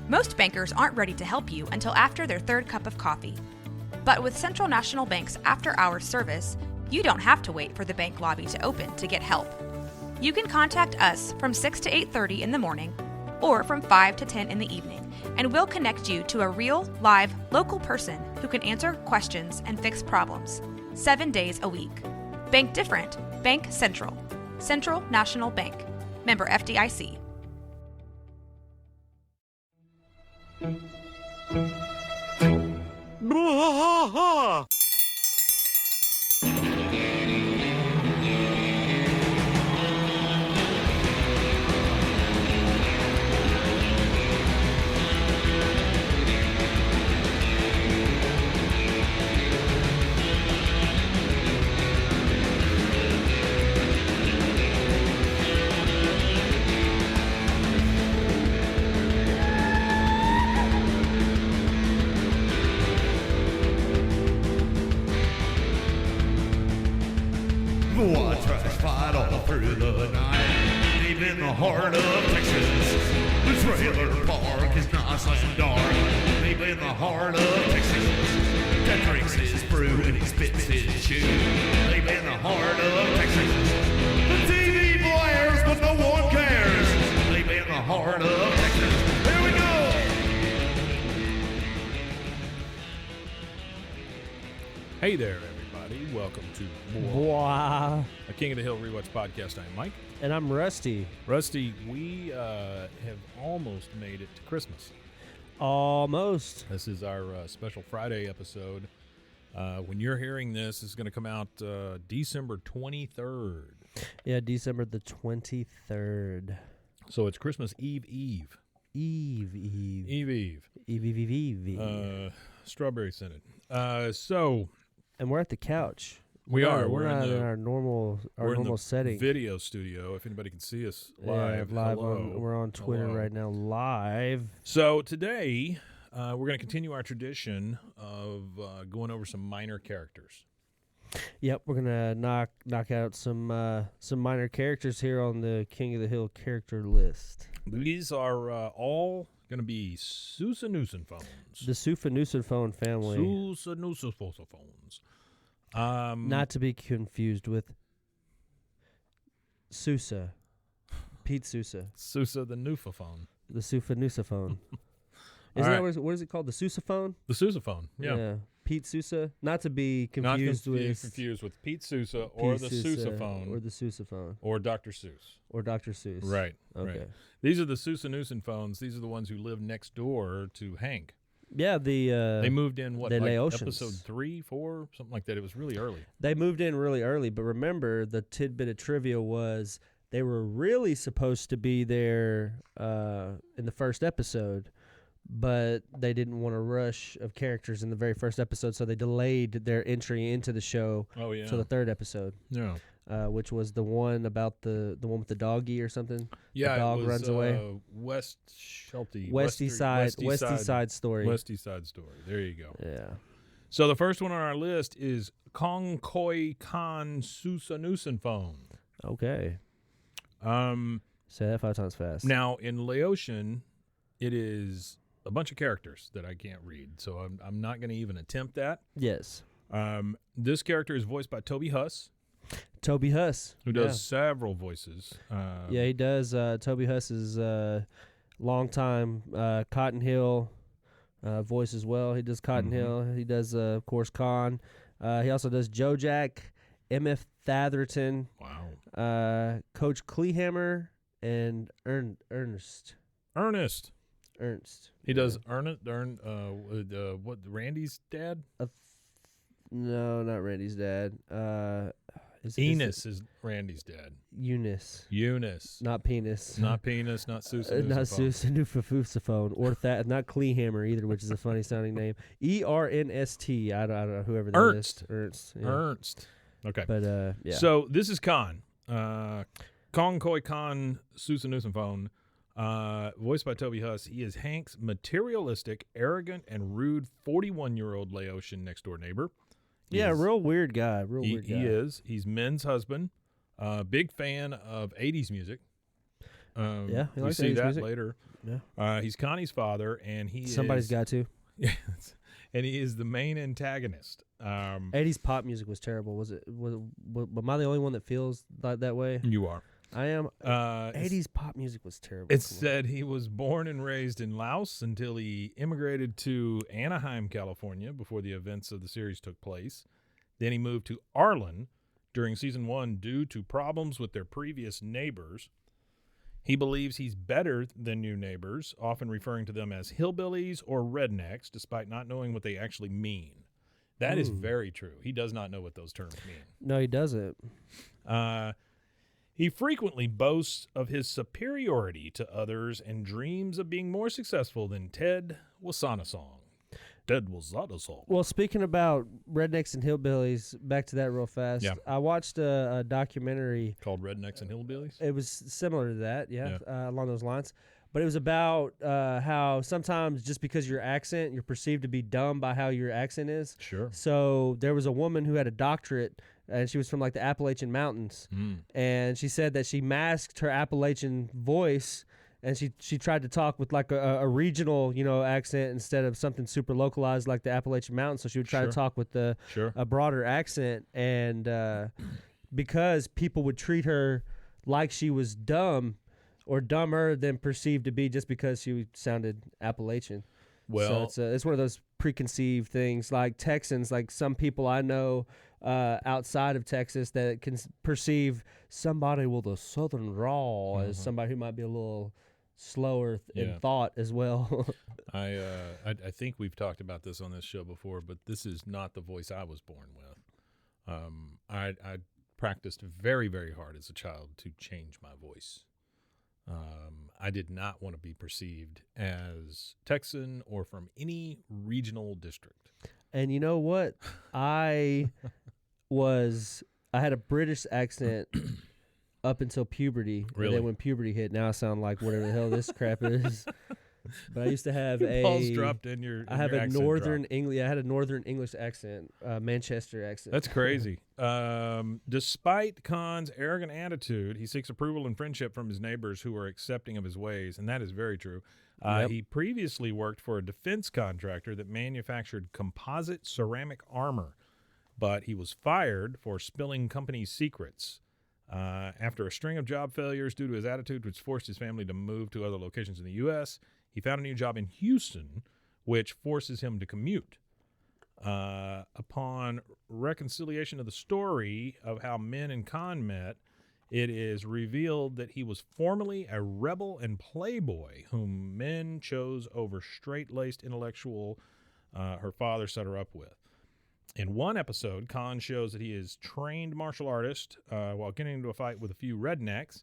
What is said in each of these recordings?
Most bankers aren't ready to help you until after their third cup of coffee. But with Central National Bank's after-hours service, you don't have to wait for the bank lobby to open to get help. You can contact us from 6 to 8:30 in the morning or from 5 to 10 in the evening, and we'll connect you to a real, live, local person who can answer questions and fix problems 7 days a week. Bank different. Bank Central. Central National Bank. Member FDIC. Through the night, deep in the heart of Texas, the trailer park is nice and dark. Deep in the heart of Texas, Cat drinks his brew and he spits his chew. Deep in the heart of Texas, the TV blares but no one cares. Deep in the heart of Texas, here we go. Hey there, everybody. Welcome to Wow. a King of the Hill Rewatch podcast. I'm Mike. And I'm Rusty. Rusty, we have almost made it to Christmas. Almost. This is our special Friday episode. When you're hearing this, it's going to come out December 23rd. Yeah, December the 23rd. So it's Christmas Eve. Eve. Strawberry scented. And we're at the couch. We are. We're not in our normal setting. Video studio. If anybody can see us live, live hello. we're on Twitter right now, live. So today, we're going to continue our tradition of going over some minor characters. Yep, we're gonna knock out some minor characters here on the King of the Hill character list. These are all going to be Souphanousinphones. The Souphanousinphone family. Souphanousinphones. Not to be confused with Sousa. Pete Sousa. Sousa the Newfaphone. The Souphanousinphone. Isn't that what is it called? The Sousaphone? The Sousaphone, yeah. Pete Sousa. Not to be confused with Pete Sousa or the Sousaphone. Or the Sousaphone. Or Dr. Seuss. Or Dr. Seuss. Right. Okay. Right. These are the Souphanousinphones. These are the ones who live next door to Hank. Yeah, they moved in, the Laotians. episode 3, 4, something like that. It was really early. They moved in really early, but remember, the tidbit of trivia was they were really supposed to be there in the first episode, but they didn't want a rush of characters in the very first episode, so they delayed their entry into the show to the third episode. Yeah. Which was the one about the one with the doggy or something. Yeah, the dog it was, runs away. Westy Side Story. Westy Side Story. There you go. Yeah. So the first one on our list is Kong Koi Khan Souphanousinphone. Okay. Say that 5 times fast. Now in Laotian, it is a bunch of characters that I can't read, so I'm not going to even attempt that. Yes. This character is voiced by Toby Huss. Toby Huss. Who does several voices. Yeah, he does. Toby Huss is long-time Cotton Hill voice as well. He does Cotton Hill. He does, of course, Khan. He also does Joe Jack, M.F. Thatherton. Wow. Coach Kleehammer, and Ernst. He does what, Randy's dad? No, not Randy's dad. Enos is Randy's dad. Eunice. Not Not penis. penis, not Souphanousinphone. Not Souphanousinphones or not Kleehammer either, which is a funny sounding name. Ernst. I don't know whoever that is. Ernst. Yeah. Ernst. Okay. But yeah. So this is Khan. Kong Koi Khan Souphanousinphone. Voiced by Toby Huss. He is Hank's materialistic, arrogant, and rude 41-year-old Laotian next-door neighbor. Real weird guy. He is. He's Min's husband. Big fan of 80s music. Yeah, he we likes see 80s that music. later. Yeah. He's Connie's father, and Somebody's got to. Yes, and he is the main antagonist. 80s pop music was terrible. Was it? Am I the only one that feels like that way? You are. I am. 80s pop music was terrible. It said he was born and raised in Laos until he immigrated to Anaheim, California, before the events of the series took place. Then he moved to Arlen during season 1 due to problems with their previous neighbors. He believes he's better than new neighbors, often referring to them as hillbillies or rednecks, despite not knowing what they actually mean. That is very true. He does not know what those terms mean. No, he doesn't. He frequently boasts of his superiority to others and dreams of being more successful than Ted Wasanasong. Ted Wasanasong. Well, speaking about rednecks and hillbillies, back to that real fast. Yeah. I watched a documentary. Called Rednecks and Hillbillies? It was similar to that, along those lines. But it was about how sometimes just because your accent, you're perceived to be dumb by how your accent is. Sure. So there was a woman who had a doctorate, and she was from like the Appalachian Mountains. And she said that she masked her Appalachian voice, and she tried to talk with like a regional, accent instead of something super localized like the Appalachian Mountains. So she would try to talk with a broader accent, and because people would treat her like she was dumb or dumber than perceived to be just because she sounded Appalachian. Well, so it's one of those preconceived things. Like Texans, like some people I know outside of Texas that can perceive somebody with a southern drawl as somebody who might be a little slower in thought as well. I think we've talked about this on this show before, but this is not the voice I was born with. I practiced very, very hard as a child to change my voice. I did not want to be perceived as Texan or from any regional district. And you know what? I had a British accent up until puberty. Really? And then when puberty hit, now I sound like whatever the hell this crap is. But I used to have Balls dropped in your. I have your a accent northern dropped. English. I had a northern English accent, Manchester accent. That's crazy. Despite Khan's arrogant attitude, he seeks approval and friendship from his neighbors who are accepting of his ways, and that is very true. He previously worked for a defense contractor that manufactured composite ceramic armor, but he was fired for spilling company secrets. After a string of job failures due to his attitude, which forced his family to move to other locations in the U.S., he found a new job in Houston, which forces him to commute. Upon reconciliation of the story of how Min and Khan met, it is revealed that he was formerly a rebel and playboy whom Min chose over straight-laced intellectual her father set her up with. In one episode, Khan shows that he is trained martial artist while getting into a fight with a few rednecks.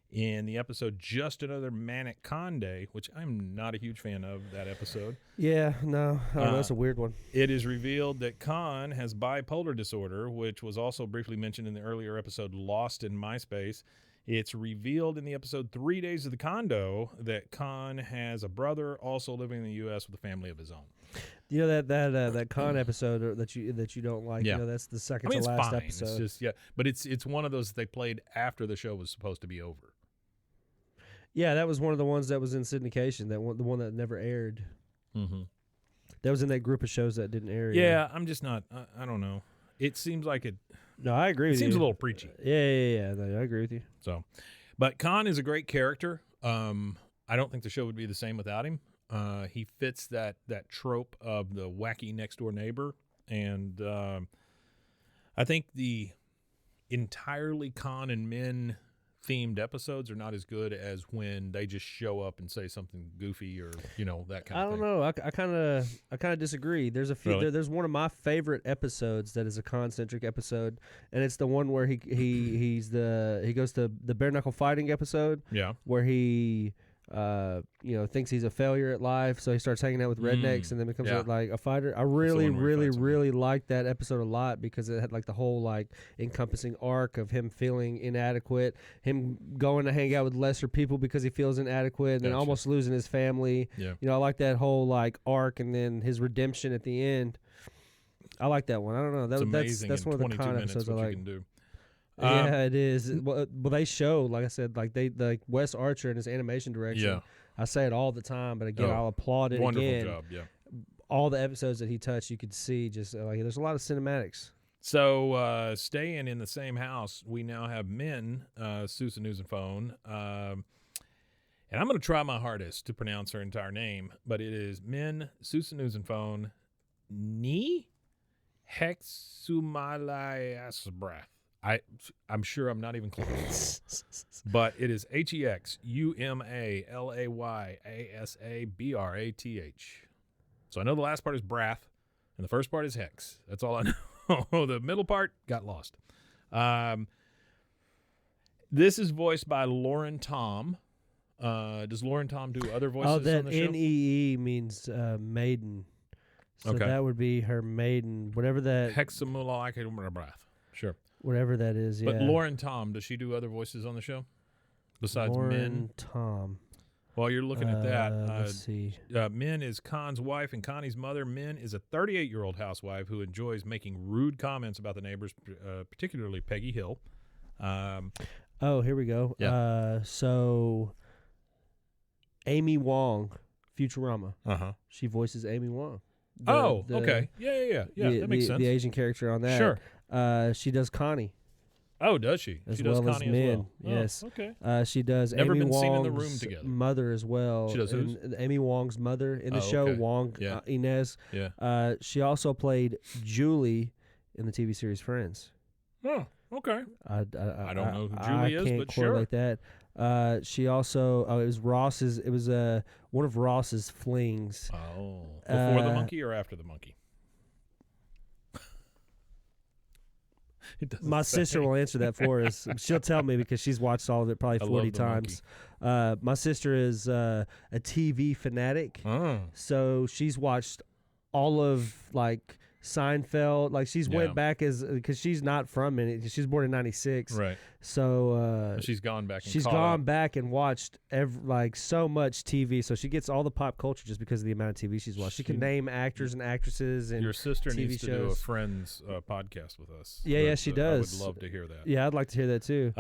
In the episode Just Another Manic Khan Day, which I'm not a huge fan of that episode. Yeah, no, that's a weird one. It is revealed that Khan has bipolar disorder, which was also briefly mentioned in the earlier episode Lost in MySpace. It's revealed in the episode 3 Days of the Condo that Khan has a brother also living in the U.S. with a family of his own. You know that Khan episode that you don't like. Yeah. That's the second It's to last fine. episode. It's just but it's one of those that they played after the show was supposed to be over. Yeah, that was one of the ones that was in syndication. The one that never aired. Mm-hmm. That was in that group of shows that didn't air. Yeah, I'm just not. I don't know. It seems like it. No, I agree with you. Seems a little preachy. Yeah. No, I agree with you. So, but Khan is a great character. I don't think the show would be the same without him. He fits that trope of the wacky next door neighbor, and I think the entirely Khan and Min themed episodes are not as good as when they just show up and say something goofy or that kind of thing. I don't know. I kind of disagree. There's a few. Really? There's one of my favorite episodes that is a Khan-centric episode, and it's the one where he goes to the bare knuckle fighting episode. Yeah. Where he thinks he's a failure at life, so he starts hanging out with rednecks and then becomes like a fighter. I really liked that episode a lot because it had like the whole like encompassing arc of him feeling inadequate, him going to hang out with lesser people because he feels inadequate, and then almost losing his family. Yeah. I like that whole like arc and then his redemption at the end. I like that one. I don't know. It's amazing That's in one of the 22 Khan minutes episodes what I you like. can do. Yeah, it is. Well, they show, like I said, like Wes Archer and his animation direction. Yeah. I say it all the time, but again, I'll applaud it Wonderful again. job, yeah. All the episodes that he touched, you could see just like there's a lot of cinematics. So staying in the same house, we now have Min Souphanousinphones. And I'm going to try my hardest to pronounce her entire name, but it is Min Souphanousinphones Ni Hexumaliasbrath. I'm sure I'm not even close. But it is HEXUMALAYASABRATH. So I know the last part is Brath, and the first part is Hex. That's all I know. The middle part got lost. This is voiced by Lauren Tom. Does Lauren Tom do other voices on the show? Oh, that NEE means maiden. So Okay. that would be her maiden, whatever that Hexumaliasbrath. Sure. whatever that is. Yeah. But Lauren Tom, does she do other voices on the show besides Min? Lauren Tom. While you're looking at that, let's see. Min is Con's wife and Connie's mother. Min is a 38-year-old housewife who enjoys making rude comments about the neighbors, particularly Peggy Hill. Oh, here we go. Yeah. So Amy Wong, Futurama. Uh-huh. She voices Amy Wong. Okay. Yeah. That makes sense. The Asian character on that. Sure. She does Connie. Oh, does she? As She does well as Connie Min. as well. Yes. Oh, okay. She does Never Amy been Wong's seen in the room together. mother as well. She does whose? Amy Wong's mother in the Oh, show, okay. Wong Yeah. Inez. Yeah. She also played Julie in the TV series Friends. Oh, okay. I don't know who I Julie is, can't but sure. correlate that. She also it was Ross's. It was one of Ross's flings. Oh. Before the monkey or after the monkey? It doesn't My say. sister will answer that for us. She'll tell me because she's watched all of it probably I 40 love the times. My sister is a TV fanatic, Oh. so she's watched all of like Seinfeld. Like she's Yeah. went back because she's not from it. She's born in '96, Right. so She's gone back and she's caught gone up. back and watched so much TV. So she gets all the pop culture just because of the amount of TV she's watched. She can name actors and actresses and Your sister TV needs to do a shows. Friends podcast with us. Yeah, she does. I would love to hear that. Yeah, I'd like to hear that too.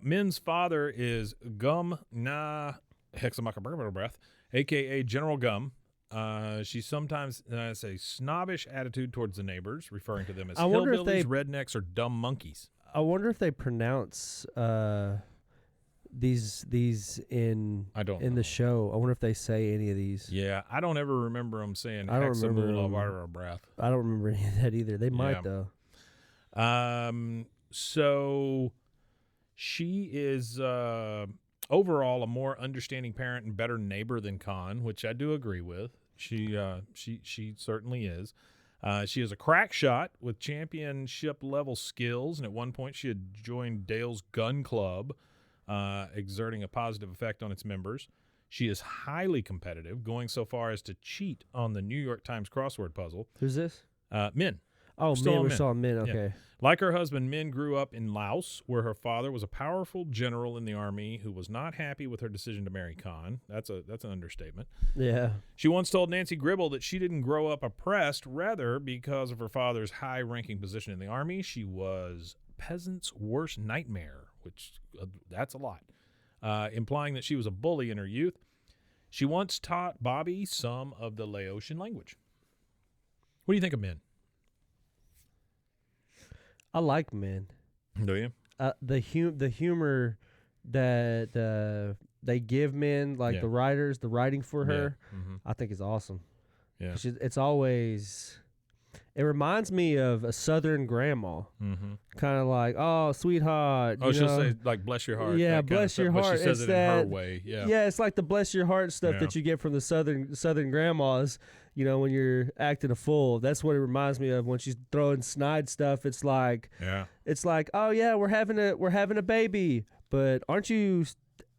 Min's father is Gum Na Hexamakabrath, a.k.a. General Gum. She sometimes has a snobbish attitude towards the neighbors, referring to them as I wonder if hillbillies, rednecks, or dumb monkeys. I wonder if they pronounce these in I don't in know. the show. I wonder if they say any of these. Yeah, I don't ever remember them saying I don't remember Hexamulabrath. I don't remember any of that either. They might though. So she is overall a more understanding parent and better neighbor than Con, which I do agree with. She certainly is. She is a crack shot with championship level skills, and at one point she had joined Dale's gun club, exerting a positive effect on its members. She is highly competitive, going so far as to cheat on the New York Times crossword puzzle. Who's this? Min. Oh, Still Min. on We're Min. still on Min. Yeah. Okay. Like her husband, Min grew up in Laos, where her father was a powerful general in the army who was not happy with her decision to marry Con. That's an understatement. Yeah. She once told Nancy Gribble that she didn't grow up oppressed. Rather, because of her father's high-ranking position in the army, she was peasant's worst nightmare, which that's a lot, implying that she was a bully in her youth. She once taught Bobby some of the Laotian language. What do you think of Min? I like Min. Do you? The humor that they give Min, like Yeah. the writers, the writing for her, Yeah. Mm-hmm. I think is awesome. Yeah. It's always. It reminds me of a Southern grandma, Mm-hmm. kind of like, "Oh, sweetheart." Oh, you she'll know? say, like, bless your heart. Yeah, that kind of bless your stuff, but heart. she says It's it in her that- way. Yeah. Yeah, it's like the bless your heart stuff Yeah. that you get from the Southern grandmas. You know, when you're acting a fool, that's what it reminds me of when she's throwing snide stuff. It's like, Yeah. oh yeah, we're having a baby, but aren't you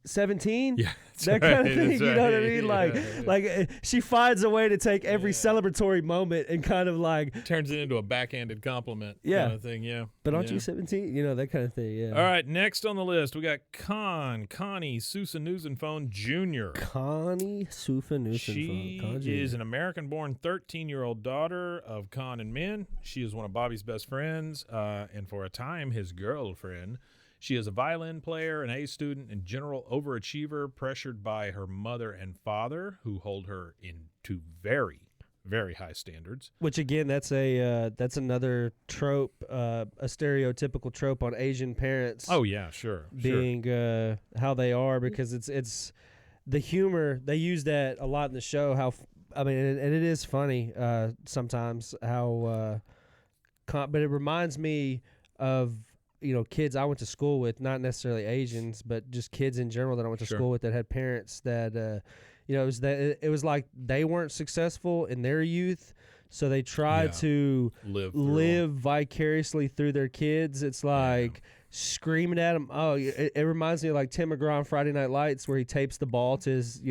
17? Yeah, That kind of thing, that's you know what I right. mean? Like, Yeah. she finds a way to take every celebratory moment and kind of like, Turns it into a backhanded compliment Yeah. kind of thing, yeah. but aren't Yeah. you 17? You know, that kind of thing, yeah. All right, next on the list, we got Connie Souphanousinphones Jr. Connie Souphanousinphones. She is an American-born 13-year-old daughter of Con and Min. She is one of Bobby's best friends, and for a time, his girlfriend. She is a violin player, an A student, and general overachiever, pressured by her mother and father, who hold her into very, very high standards. Which again, that's another trope, a stereotypical trope on Asian parents. Oh yeah, sure. Being how they are, because it's the humor they use that a lot in the show. And it is funny sometimes how, but it reminds me of kids I went to school with, not necessarily Asians, but just kids in general that I went to school with that had parents that it was like they weren't successful in their youth, so they tried to live vicariously through their kids. It's like screaming at them. Oh, it reminds me of like Tim McGraw on Friday Night Lights, where he tapes the ball to his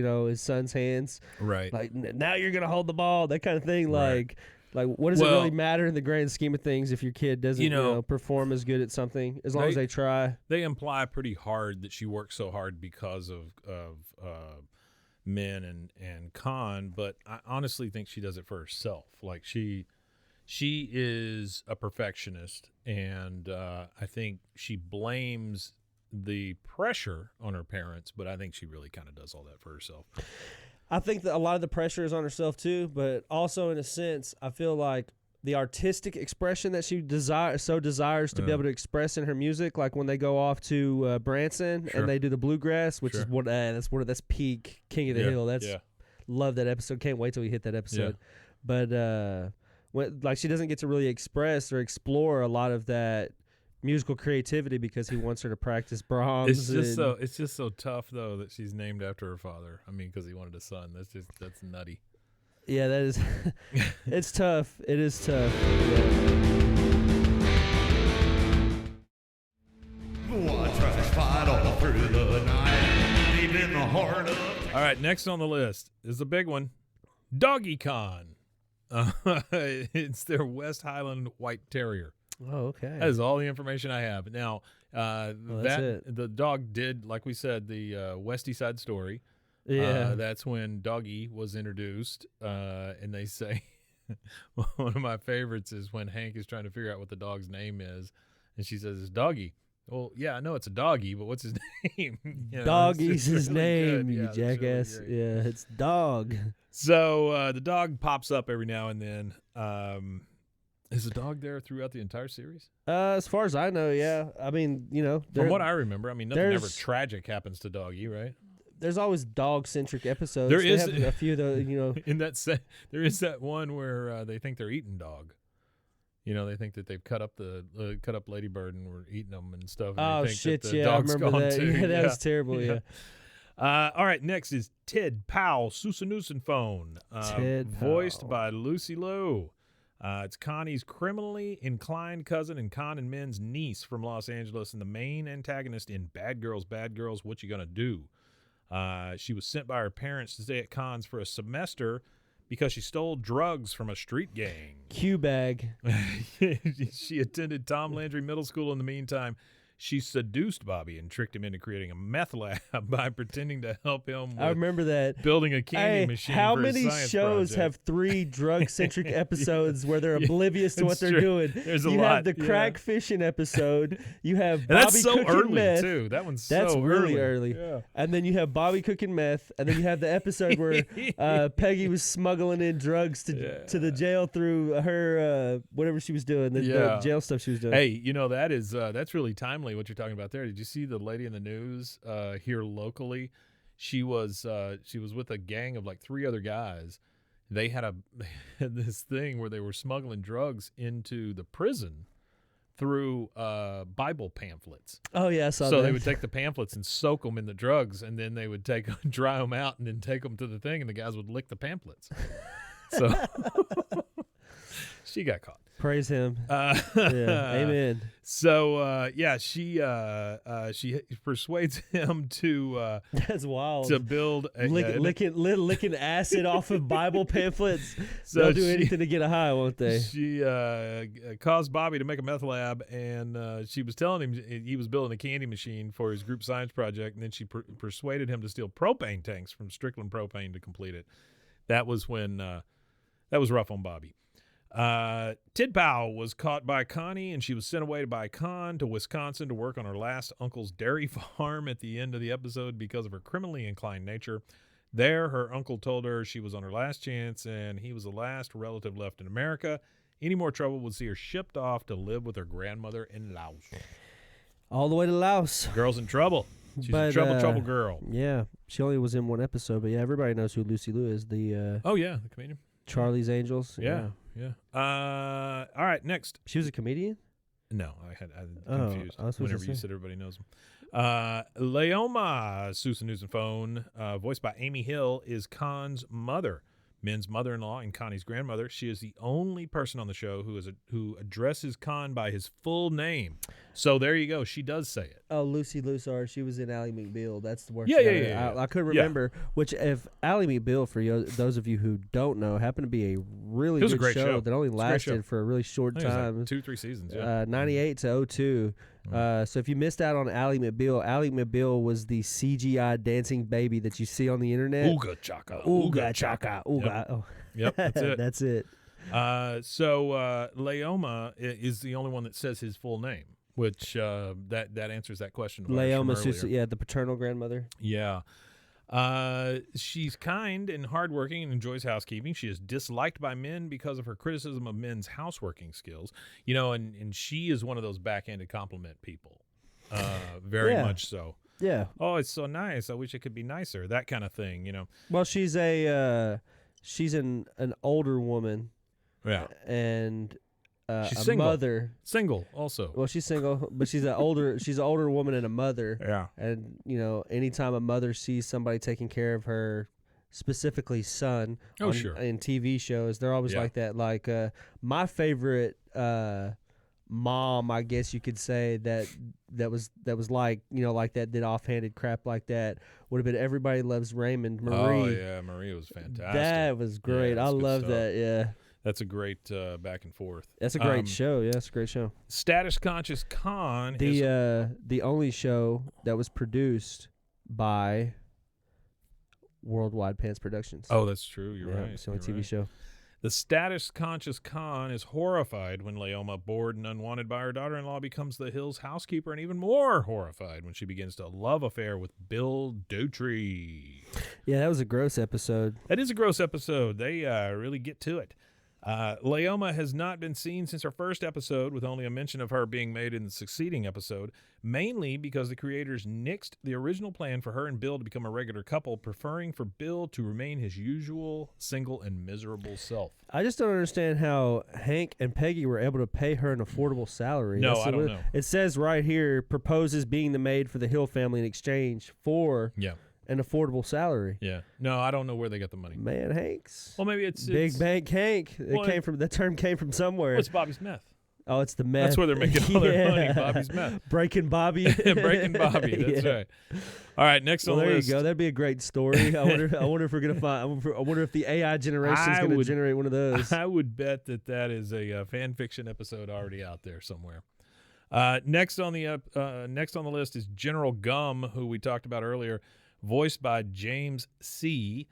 son's hands. Right. Like, now you're gonna hold the ball, that kind of thing. Right. Like, what does it really matter in the grand scheme of things if your kid doesn't perform as good at something, as long as they try? They imply pretty hard that she works so hard because of Min and Con, but I honestly think she does it for herself. Like she is a perfectionist, and I think she blames the pressure on her parents, but I think she really kind of does all that for herself. I think that a lot of the pressure is on herself too, but also in a sense, I feel like the artistic expression that she desires to be able to express in her music, like when they go off to Branson and they do the bluegrass, which is that's peak King of the Hill. Love that episode. Can't wait till we hit that episode. Yeah. But she doesn't get to really express or explore a lot of that musical creativity because he wants her to practice Brahms. It's just so tough though that she's named after her father. I mean, because he wanted a son. That's nutty. Yeah, that is. It's tough. It is tough. Watch us fight all through the night, deep in the heart of. All right, next on the list is the big one, Doggy Con. It's their West Highland White Terrier. Oh, okay. That is all the information I have. Now, the dog did, like we said, the Westy Side Story. Yeah. That's when Doggy was introduced, and they say one of my favorites is when Hank is trying to figure out what the dog's name is, and she says, it's Doggy. Well, yeah, I know it's a doggy, but what's his name? Doggy's his name, good. you jackass. Really yeah, it's Dog. So the dog pops up every now and then. Is the dog there throughout the entire series? As far as I know, yeah. I mean, from what I remember, I mean, nothing ever tragic happens to Doggy, right? There's always dog-centric episoades. There is a few, though. In that there is that one where they think they're eating dog. They think that they've cut up Lady Bird and we're eating them and stuff. And oh they think shit! that the Yeah, I dog's remember gone that. too. Yeah, that was terrible. Yeah. All right, next is Ted Powell, Souphanousinphones, voiced by Lucy Liu. It's Connie's criminally inclined cousin and Con and Min's niece from Los Angeles, and the main antagonist in Bad Girls, What You Gonna Do? She was sent by her parents to stay at Con's for a semester because she stole drugs from a street gang. Q-bag. She attended Tom Landry Middle School in the meantime. She seduced Bobby and tricked him into creating a meth lab by pretending to help him with building a candy machine. How for his many science shows project. have 3 drug-centric episodes where they're oblivious to what they're doing? There's a you lot. have the crack fishing episode. You have And Bobby that's so cooking early, meth. too. That one's That's so really early. Yeah. And then you have Bobby cooking meth, and then you have the episode where Peggy was smuggling in drugs to the jail through her whatever she was doing, the jail stuff she was doing. Hey, that's really timely what you're talking about there. Did you see the lady in the news here locally? She was with a gang of like 3 other guys. They had this thing where they were smuggling drugs into the prison through Bible pamphlets. Oh yeah, I saw that. So they would take the pamphlets and soak them in the drugs, and then they would dry them out, and then take them to the thing, and the guys would lick the pamphlets. So she got caught. Praise him. Yeah, Amen. So she persuades him to That's wild. build Licking acid off of Bible pamphlets. So They'll do anything to get a high, won't they? She caused Bobby to make a meth lab, and she was telling him he was building a candy machine for his group science project, and then she persuaded him to steal propane tanks from Strickland Propane to complete it. That was when that was rough on Bobby. Tid Powell was caught by Connie, and she was sent away by Con to Wisconsin to work on her last uncle's dairy farm at the end of the episode because of her criminally inclined nature. There, her uncle told her she was on her last chance, and he was the last relative left in America. Any more trouble would see her shipped off to live with her grandmother in Laos. All the way to Laos. Girl's in trouble. She's a trouble girl. Yeah, she only was in one episode, but yeah, everybody knows who Lucy Liu is. The the comedian. Charlie's Angels. Yeah. All right, next. She was a comedian? No, I'm confused. I was whenever you said everybody knows him. Leoma Souphanousinphones, voiced by Amy Hill, is Khan's mother, Min's mother-in-law and Connie's grandmother. She is the only person on the show who addresses Khan by his full name. So there you go. She does say it. Oh, Lucy Liu, sorry. She was in Ally McBeal. That's the worst. Yeah. I couldn't remember. Which, if Ally McBeal, for those of you who don't know, happened to be a really good show that only lasted for a really short time. Like 2-3 seasons, 98 to 02. So if you missed out on Ally McBeal was the CGI dancing baby that you see on the internet. Ooga chaka. Ooga chaka. Ooga. Yep, that's it. That's it. So Leoma is the only one that says his full name, which that answers that question. Leoma, the paternal grandmother. Yeah. She's kind and hardworking and enjoys housekeeping. She is disliked by men because of her criticism of men's houseworking skills. And she is one of those backhanded compliment people. Very much so. Yeah. Oh, it's so nice. I wish it could be nicer. That kind of thing, Well, she's an older woman. Yeah. And she's a single. mother. Single also. Well, she's single, but she's an older woman and a mother. Yeah. And anytime a mother sees somebody taking care of her, specifically son, in TV shows, they're always like that. Like my favorite mom, I guess you could say that was like like that, did offhanded crap like that, would have been Everybody Loves Raymond. Marie. Oh yeah, Marie was fantastic. That was great. I love that. Yeah. That's a great back and forth. That's a great show. Yeah, it's a great show. Status Conscious Khan the only show that was produced by Worldwide Pants Productions. Oh, that's true. You're right. It's the only TV show. The Status Conscious Khan is horrified when Leoma, bored and unwanted by her daughter-in-law, becomes the Hills' housekeeper, and even more horrified when she begins a love affair with Bill Dutry. Yeah, that was a gross episode. That is a gross episode. They really get to it. Leoma has not been seen since her first episode, with only a mention of her being made in the succeeding episode, mainly because the creators nixed the original plan for her and Bill to become a regular couple, preferring for Bill to remain his usual single and miserable self. I just don't understand how Hank and Peggy were able to pay her an affordable salary. No, I don't know. It says right here, proposes being the maid for the Hill family in exchange for an affordable salary. Yeah. No, I don't know where they got the money. Man, Hanks. Well, maybe it's Big Bank Hank. That term came from somewhere. It's Bobby's meth. Oh, it's the meth. That's where they're making all their money. Bobby's meth. Breaking Bobby. Breaking Bobby. That's right. All right, next on the list. There you go. That'd be a great story. I wonder if we're gonna find. I wonder if the AI generation is gonna generate one of those. I would bet that is a fan fiction episode already out there somewhere. Next on the list is General Gum, who we talked about earlier, voiced by James C.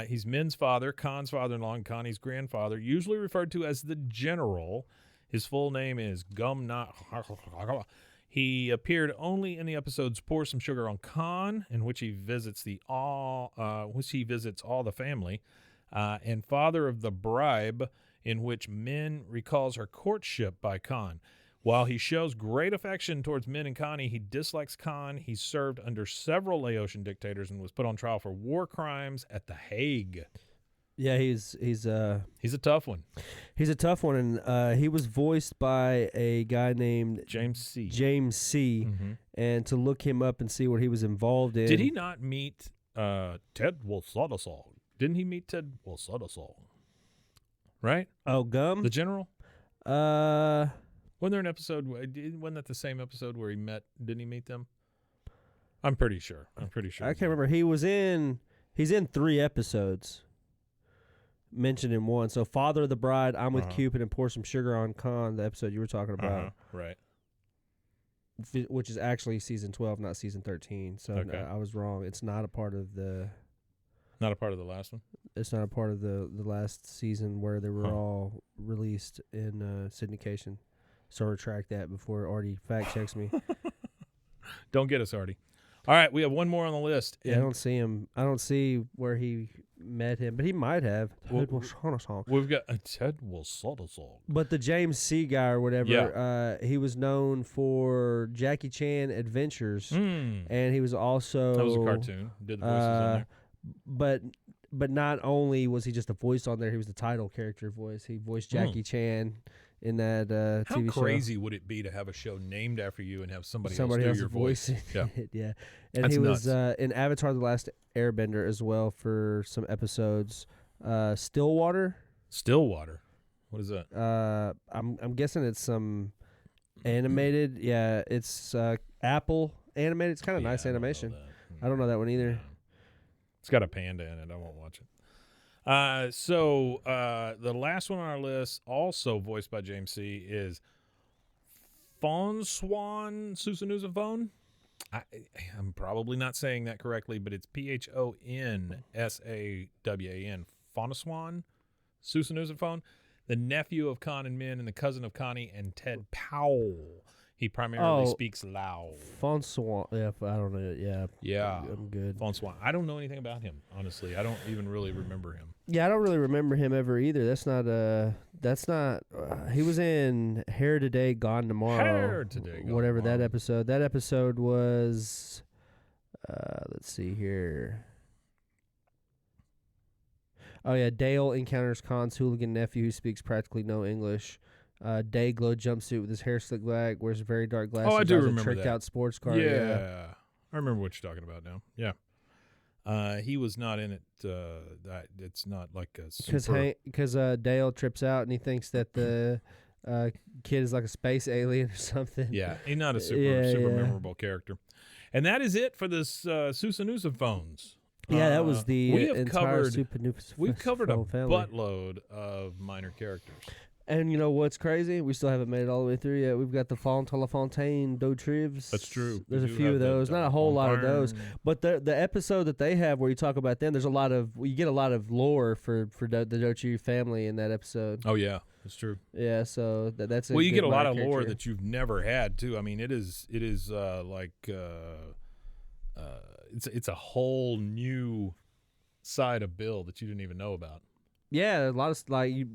He's Min's father, Khan's father-in-law, and Connie's grandfather, usually referred to as the General. His full name is Gum Not. He appeared only in the episodes "Pour Some Sugar on Khan," in which he visits all the family, and "Father of the Bribe," in which Min recalls her courtship by Khan. While he shows great affection towards Min and Connie, he dislikes Khan. He served under several Laotian dictators and was put on trial for war crimes at The Hague. Yeah, he's a tough one. He's a tough one, and he was voiced by a guy named James C. Mm-hmm. And to look him up and see what he was involved in. Did he not meet Ted Wilsadasol? Didn't he meet Ted Wilsadasol? Right? Oh, Gum? The general? Wasn't there an episode? Wasn't that the same episode where didn't he meet them? I'm pretty sure. I can't remember. He's in 3 episodes. Mentioned in one. So Father of the Bride, I'm with Cupid, and Pour Some Sugar on Khan, the episode you were talking about. Right. Which is actually season 12, not season 13. So I was wrong. It's not a part of the... Not a part of the last one? It's not a part of the last season where they were all released in syndication. So retract that before Artie fact checks me. Don't get us, Artie. All right, we have one more on the list. Yeah, I don't see him. I don't see where he met him, but he might have. We've got Ted Wilson. But the James C. guy or whatever, he was known for Jackie Chan Adventures, and he was also that was a cartoon. Did the voices on there? But not only was he just a voice on there, he was the title character voice. He voiced Jackie Chan in that TV show. How crazy would it be to have a show named after you and have somebody else do your voice? Yeah. Yeah. And That's he nuts. was in Avatar: The Last Airbender as well for some episodes. Stillwater. What is that? I'm guessing it's some animated. Yeah, it's Apple animated. It's kind of nice animation. I don't know that one either. Yeah. It's got a panda in it. I won't watch it. So the last one on our list, also voiced by James C., is Souphanousinphones. I'm probably not saying that correctly, but it's Phonsawan. Souphanousinphone, the nephew of Con and Min and the cousin of Connie and Ted Powell. He primarily speaks Lao. Souphanousin. Yeah, I don't know. Yeah. Yeah. I'm good. Souphanousin. I don't know anything about him, honestly. I don't even really remember him. Yeah, I don't really remember him ever either. That's not. He was in Hair Today, Gone Tomorrow. Hair Today, Gone whatever Tomorrow. that episode. That episode was. Let's see here. Oh yeah, Dale encounters Khan's hooligan nephew who speaks practically no English. Day glow jumpsuit with his hair slicked back, wears very dark glasses. Oh, I do drives a remember tricked that. out sports car. Yeah. I remember what you're talking about now. Yeah. He was not in it. It's not like a super... Because Dale trips out and he thinks that the kid is like a space alien or something. Yeah, he's not a super memorable character. And that is it for this Souphanousinphones. Yeah, that was the entire We've covered a family. buttload of minor characters. And you know what's crazy? We still haven't made it all the way through yet. We've got the Font La Fontaine Dautrives. That's true. There's a few of those. Not a whole lot of those. But the episode that they have where you talk about them, there's you get a lot of lore for the Dautrive family in that episode. Oh yeah, that's true. Yeah, so that's a well, you good get a lot of minor lore character. that you've never had too. I mean, it's a whole new side of Bill that you didn't even know about. Yeah, a lot of the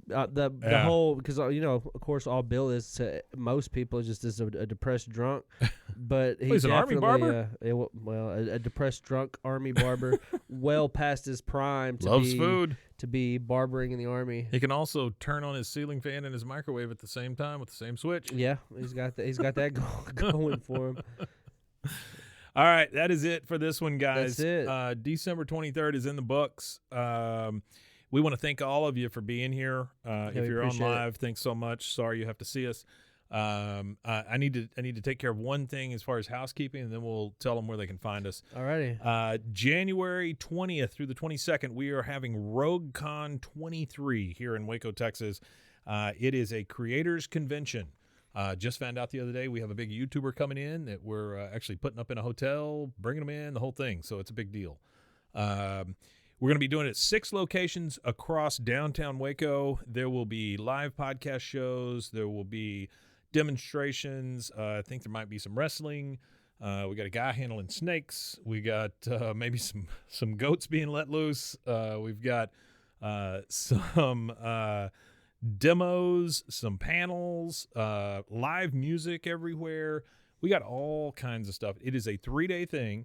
whole, because of course all Bill is to most people just is a depressed drunk, but he's an army barber. A depressed drunk army barber, well past his prime. Loves food. To be barbering in the army. He can also turn on his ceiling fan and his microwave at the same time with the same switch. Yeah, he's got that going for him. All right, that is it for this one, guys. That's it. December 23rd is in the books. We want to thank all of you for being here. If you're on live, thanks so much. Sorry you have to see us. I need to take care of one thing as far as housekeeping, and then we'll tell them where they can find us. Alrighty. January 20th through the 22nd, we are having RogueCon 23 here in Waco, Texas. It is a creators convention. Just found out the other day we have a big YouTuber coming in that we're actually putting up in a hotel, bringing them in, the whole thing. So it's a big deal. We're going to be doing it at 6 locations across downtown Waco. There will be live podcast shows. There will be demonstrations. I think there might be some wrestling. We got a guy handling snakes. We got maybe some goats being let loose. We've got some demos, some panels, live music everywhere. We got all kinds of stuff. It is a 3-day thing.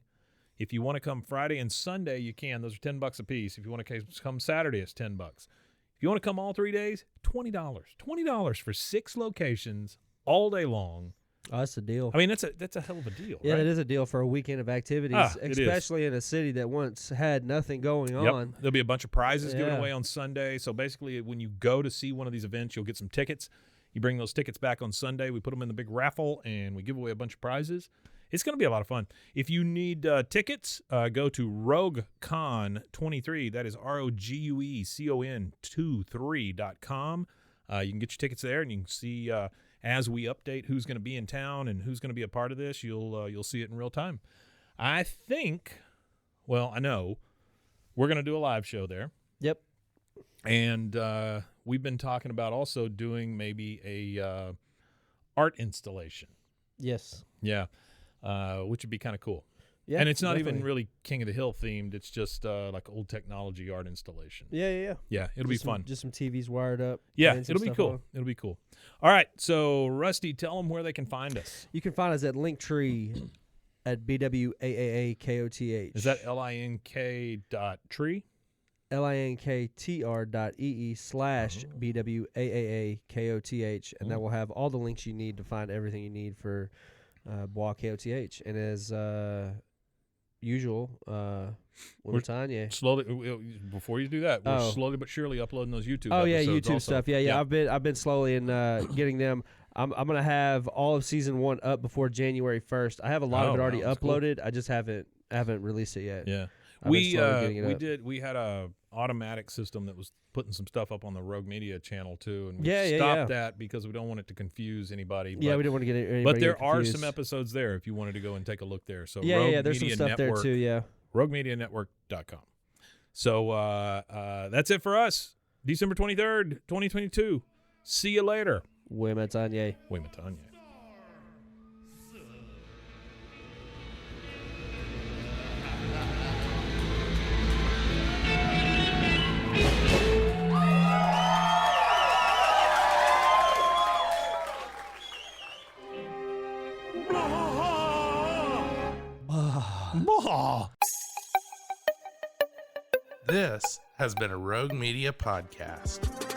If you want to come Friday and Sunday, you can. Those are $10 a piece. If you want to come Saturday, it's $10. If you want to come all 3 days, $20. $20 for 6 locations all day long. Oh, that's a deal. I mean, that's a hell of a deal. Yeah, right? it is a deal for a weekend of activities, especially in a city that once had nothing going on. There'll be a bunch of prizes given away on Sunday. So basically, when you go to see one of these events, you'll get some tickets. You bring those tickets back on Sunday. We put them in the big raffle, and we give away a bunch of prizes. It's going to be a lot of fun. If you need tickets, go to RogueCon23. That is RogueCon23.com. You can get your tickets there, and you can see as we update who's going to be in town and who's going to be a part of this. You'll see it in real time. I know we're going to do a live show there. Yep. And we've been talking about also doing maybe a art installation. Yes. Yeah. Which would be kind of cool. Yeah, and it's not definitely. even really King of the Hill themed. It's just like old technology art installation. Yeah. Yeah, it'll be fun. Just some TVs wired up. Yeah, and some it'll be stuff cool. on. It'll be cool. All right, so Rusty, tell them where they can find us. You can find us at Linktree at BWAAAKOTH. Is that LINK.tree? linktr.ee/BWAAAKOTH, and that will have all the links you need to find everything you need for Bois KOTH. And as usual, Tanya. Slowly, before you do that, we're Oh. slowly but surely uploading those YouTube Oh yeah, episodes YouTube also. stuff. Yeah. I've been slowly getting them. I'm gonna have all of season 1 up before January 1st. I have a lot of it already wow, that's cool. uploaded. I just haven't released it yet. Yeah. I've been slowly getting it up. We had a automatic system that was putting some stuff up on the Rogue Media channel too, and we Yeah, stopped that because we don't want it to confuse anybody. Yeah, but, we didn't want to get anybody. but there get are confused. some episodes there if you wanted to go and take a look there. So Yeah, there's some Media stuff Network, there too. Yeah. RogueMediaNetwork.com. So that's it for us. December 23rd, 2022. See you later. Tanya. Tanya. This has been a Rogue Media podcast.